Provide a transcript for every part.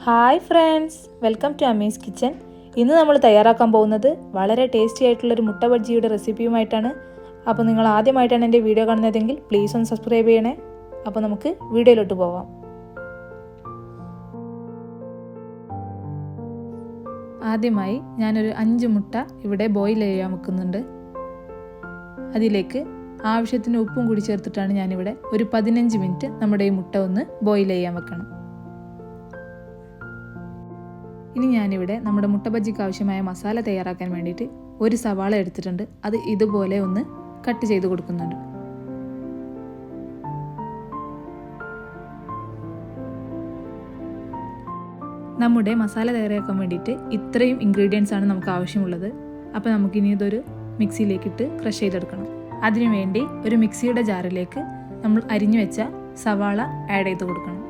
Hi friends, welcome to Ami's kitchen. ഇന്ന് നമ്മൾ തയ്യാറാക്കാൻ പോകുന്നത് വളരെ ടേസ്റ്റി ആയിട്ടുള്ളൊരു മുട്ട ബജ്ജിയുടെ റെസിപ്പിയുമായിട്ടാണ്. അപ്പോൾ നിങ്ങൾ ആദ്യമായിട്ടാണ് എൻ്റെ വീഡിയോ കാണുന്നതെങ്കിൽ പ്ലീസ് ഒന്ന് സബ്സ്ക്രൈബ് ചെയ്യണേ. അപ്പോൾ നമുക്ക് വീഡിയോയിലോട്ട് പോവാം. ആദ്യമായി ഞാനൊരു 5 മുട്ട ഇവിടെ ബോയിൽ ചെയ്യാൻ വെക്കുന്നുണ്ട്. അതിലേക്ക് ആവശ്യത്തിന് ഉപ്പും കൂടി ചേർത്തിട്ടാണ് ഞാനിവിടെ ഒരു 15 മിനിറ്റ് നമ്മുടെ ഈ മുട്ട ഒന്ന് ബോയിൽ ചെയ്യാൻ വെക്കണം. ഇനി ഞാനിവിടെ നമ്മുടെ മുട്ട ബജ്ജിക്ക് ആവശ്യമായ മസാല തയ്യാറാക്കാൻ വേണ്ടിയിട്ട് ഒരു സവാള എടുത്തിട്ടുണ്ട്. അത് ഇതുപോലെ ഒന്ന് കട്ട് ചെയ്ത് കൊടുക്കുന്നുണ്ട്. നമ്മുടെ മസാല തയ്യാറാക്കാൻ വേണ്ടിയിട്ട് ഇത്രയും ഇൻഗ്രീഡിയൻസ് ആണ് നമുക്ക് ആവശ്യമുള്ളത്. അപ്പോൾ നമുക്കിനി ഇതൊരു മിക്സിയിലേക്കിട്ട് ക്രഷ് ചെയ്തെടുക്കണം. അതിനുവേണ്ടി ഒരു മിക്സിയുടെ ജാറിലേക്ക് നമ്മൾ അരിഞ്ഞു വെച്ച സവാള ആഡ് ചെയ്ത് കൊടുക്കണം.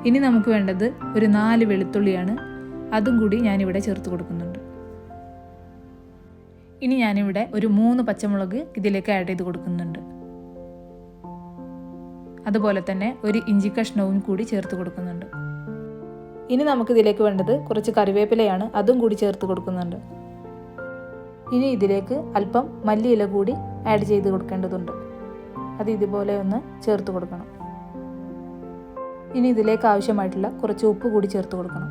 ഇനി നമുക്ക് വേണ്ടത് ഒരു 4 വെളുത്തുള്ളിയാണ്. അതും കൂടി ഞാനിവിടെ ചേർത്ത് കൊടുക്കുന്നുണ്ട്. ഇനി ഞാനിവിടെ ഒരു 3 പച്ചമുളക് ഇതിലേക്ക് ആഡ് ചെയ്ത് കൊടുക്കുന്നുണ്ട്. അതുപോലെ തന്നെ ഒരു ഇഞ്ചി കഷ്ണവും കൂടി ചേർത്ത് കൊടുക്കുന്നുണ്ട്. ഇനി നമുക്കിതിലേക്ക് വേണ്ടത് കുറച്ച് കറിവേപ്പിലയാണ്. അതും കൂടി ചേർത്ത് കൊടുക്കുന്നുണ്ട്. ഇനി ഇതിലേക്ക് അല്പം മല്ലിയില കൂടി ആഡ് ചെയ്ത് കൊടുക്കേണ്ടതുണ്ട്. അത് ഇതുപോലെ ഒന്ന് ചേർത്ത് കൊടുക്കണം. ഇനി ഇതിലേക്ക് ആവശ്യമായിട്ടുള്ള കുറച്ച് ഉപ്പ് കൂടി ചേർത്ത് കൊടുക്കണം.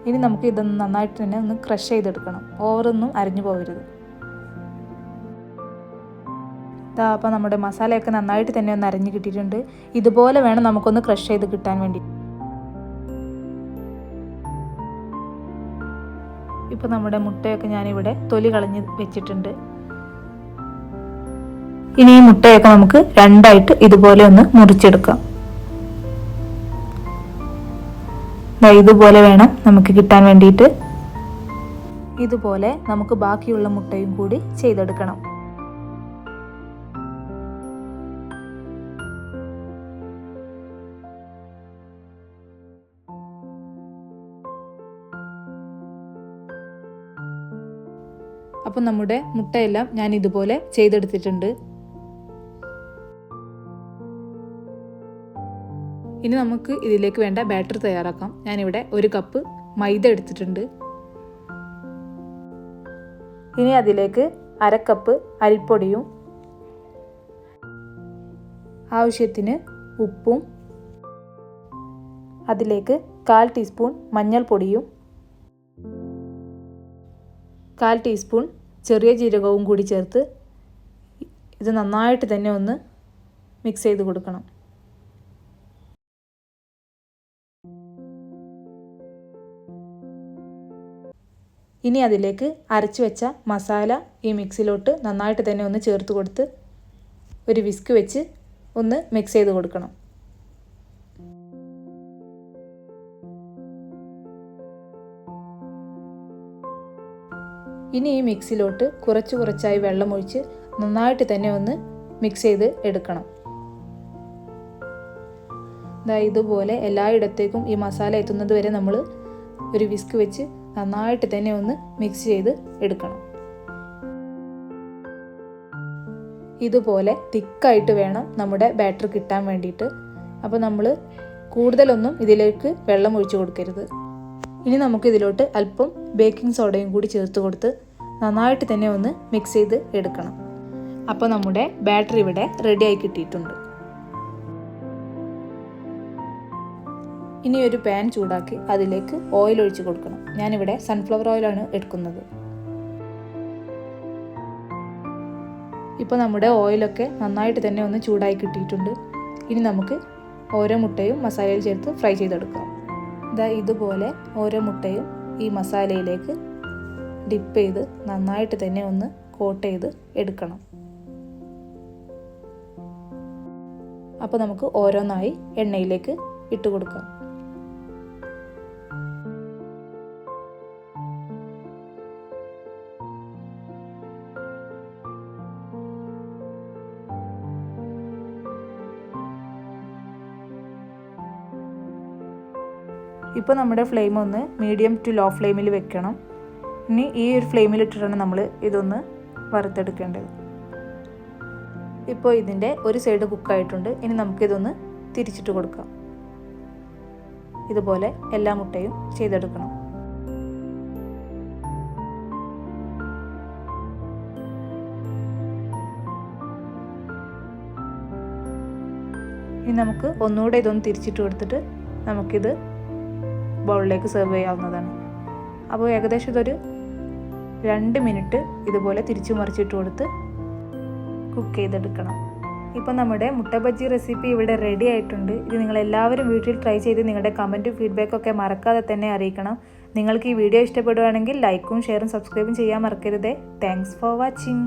ഇനി നമുക്ക് ഇതൊന്ന് നന്നായിട്ട് തന്നെ ഒന്ന് ക്രഷ് ചെയ്തെടുക്കണം. ഓവറൊന്നും അരിഞ്ഞു പോകരുത്. അപ്പോൾ നമ്മുടെ മസാലയൊക്കെ നന്നായിട്ട് തന്നെ ഒന്ന് അരിഞ്ഞ് കിട്ടിയിട്ടുണ്ട്. ഇതുപോലെ വേണം നമുക്കൊന്ന് ക്രഷ് ചെയ്ത് കിട്ടാൻ വേണ്ടി. ഇപ്പോൾ നമ്മുടെ മുട്ടയൊക്കെ ഞാനിവിടെ തൊലി കളഞ്ഞ് വെച്ചിട്ടുണ്ട്. ഇനി ഈ മുട്ടയൊക്കെ നമുക്ക് രണ്ടായിട്ട് ഇതുപോലെ ഒന്ന് മുറിച്ചെടുക്കാം. ഇതുപോലെ വേണം നമുക്ക് കിട്ടാൻ വേണ്ടിയിട്ട്. ഇതുപോലെ നമുക്ക് ബാക്കിയുള്ള മുട്ടയും കൂടി ചെയ്തെടുക്കണം. അപ്പം നമ്മുടെ മുട്ടയെല്ലാം ഞാൻ ഇതുപോലെ ചെയ്തെടുത്തിട്ടുണ്ട്. ഇനി നമുക്ക് ഇതിലേക്ക് വേണ്ട ബാറ്റർ തയ്യാറാക്കാം. ഞാനിവിടെ 1 കപ്പ് മൈദ എടുത്തിട്ടുണ്ട്. ഇനി അതിലേക്ക് 1/2 കപ്പ് അരിപ്പൊടിയും ആവശ്യത്തിന് ഉപ്പും അതിലേക്ക് 1/4 ടീസ്പൂൺ മഞ്ഞൾപ്പൊടിയും 1/4 ടീസ്പൂൺ ചെറിയ ജീരകവും കൂടി ചേർത്ത് ഇത് നന്നായിട്ട് തന്നെ ഒന്ന് മിക്സ് ചെയ്ത് കൊടുക്കണം. ഇനി അതിലേക്ക് അരച്ചു വെച്ച മസാല ഈ മിക്സിലോട്ട് നന്നായിട്ട് തന്നെ ഒന്ന് ചേർത്ത് കൊടുത്ത് ഒരു വിസ്ക് വെച്ച് ഒന്ന് മിക്സ് ചെയ്ത് കൊടുക്കണം. ഇനി ഈ മിക്സിലോട്ട് കുറച്ചായി വെള്ളം ഒഴിച്ച് നന്നായിട്ട് തന്നെ ഒന്ന് മിക്സ് ചെയ്ത് എടുക്കണം. ഇതുപോലെ എല്ലായിടത്തേക്കും ഈ മസാല എത്തുന്നത് വരെ നമ്മൾ ഒരു വിസ്ക് വെച്ച് നന്നായിട്ട് തന്നെ ഒന്ന് മിക്സ് ചെയ്ത് എടുക്കണം. ഇതുപോലെ തിക്കായിട്ട് വേണം നമ്മുടെ ബാറ്റർ കിട്ടാൻ വേണ്ടിയിട്ട്. അപ്പോൾ നമ്മൾ കൂടുതലൊന്നും ഇതിലേക്ക് വെള്ളം ഒഴിച്ചു കൊടുക്കരുത്. ഇനി നമുക്ക് ഇതിലോട്ട് അല്പം ബേക്കിംഗ് സോഡയും കൂടി ചേർത്ത് കൊടുത്ത് നന്നായിട്ട് തന്നെ ഒന്ന് മിക്സ് ചെയ്ത് എടുക്കണം. അപ്പോൾ നമ്മുടെ ബാറ്റർ ഇവിടെ റെഡിയായി കിട്ടിയിട്ടുണ്ട്. ഇനി ഒരു പാൻ ചൂടാക്കി അതിലേക്ക് ഓയിൽ ഒഴിച്ച് കൊടുക്കണം. ഞാനിവിടെ സൺഫ്ലവർ ഓയിലാണ് എടുക്കുന്നത്. ഇപ്പോൾ നമ്മുടെ ഓയിലൊക്കെ നന്നായിട്ട് തന്നെ ഒന്ന് ചൂടായി കിട്ടിയിട്ടുണ്ട്. ഇനി നമുക്ക് ഓരോ മുട്ടയും മസാലയിൽ ചേർത്ത് ഫ്രൈ ചെയ്തെടുക്കാം. ഇതുപോലെ ഓരോ മുട്ടയും ഈ മസാലയിലേക്ക് ഡിപ്പ് ചെയ്ത് നന്നായിട്ട് തന്നെ ഒന്ന് കോട്ട് ചെയ്ത് എടുക്കണം. അപ്പോൾ നമുക്ക് ഓരോന്നായി എണ്ണയിലേക്ക് ഇട്ട് കൊടുക്കാം. ഇപ്പോൾ നമ്മുടെ ഫ്ലെയിം ഒന്ന് മീഡിയം ടു ലോ ഫ്ലെയിമിൽ വെക്കണം. ഇനി ഈ ഒരു ഫ്ലെയിമിലിട്ടിട്ടാണ് നമ്മൾ ഇതൊന്ന് വറുത്തെടുക്കേണ്ടത്. ഇപ്പോൾ ഇതിൻ്റെ ഒരു സൈഡ് കുക്കായിട്ടുണ്ട്. ഇനി നമുക്കിതൊന്ന് തിരിച്ചിട്ട് കൊടുക്കാം. ഇതുപോലെ എല്ലാ മുട്ടയും ചെയ്തെടുക്കണം. ഇനി നമുക്ക് ഒന്നുകൂടെ ഇതൊന്ന് തിരിച്ചിട്ട് കൊടുത്തിട്ട് നമുക്കിത് ബൗളിലേക്ക് സെർവ് ചെയ്യാവുന്നതാണ്. അപ്പോൾ ഏകദേശം ഇതൊരു 2 മിനിറ്റ് ഇതുപോലെ തിരിച്ചു മറിച്ചിട്ട് കൊടുത്ത് കുക്ക് ചെയ്തെടുക്കണം. ഇപ്പോൾ നമ്മുടെ മുട്ട ബജ്ജി റെസിപ്പി ഇവിടെ റെഡി ആയിട്ടുണ്ട്. ഇത് നിങ്ങളെല്ലാവരും വീട്ടിൽ ട്രൈ ചെയ്ത് നിങ്ങളുടെ കമൻറ്റും ഫീഡ്ബാക്കൊക്കെ മറക്കാതെ തന്നെ അറിയിക്കണം. നിങ്ങൾക്ക് ഈ വീഡിയോ ഇഷ്ടപ്പെടുകയാണെങ്കിൽ ലൈക്കും ഷെയറും സബ്സ്ക്രൈബും ചെയ്യാൻ മറക്കരുതേ. Thanks for watching.